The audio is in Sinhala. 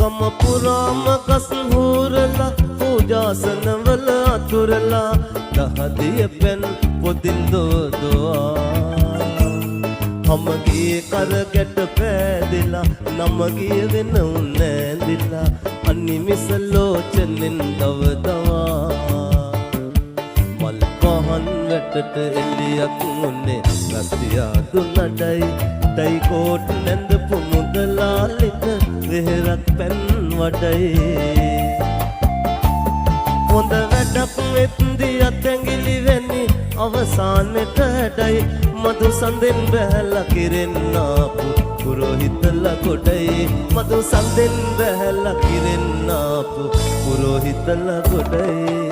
ගම පුරාම ගස් හූරලා පූජාසනවල අතුරලා දහදිය පෙන් පොදින් දෝදවා හමගේ කර ගැට පෑදිලා නමගේ වෙන උනෑදිලා අනිමිස ලෝචනෙන් දවදවා මල් පහන් වැටට එලියක් මුන්නේ රස්තියා දුන්නඩයි ඩයි කෝට් නැඳපු මුදලාලිට වෙහෙරක් පැන් වඩයි හොඳ වැඩක් වෙත්දි අතැඟිලි වෙන්නේ අවසානෙට හැඩයි මදු සඳෙන් බැහැලා කිරෙන්නාපු පුරෝහිතලා ගොඩයි මදු සඳෙන් බැහැලා කිරෙන්නාපු පුරෝහිතලා ගොඩයි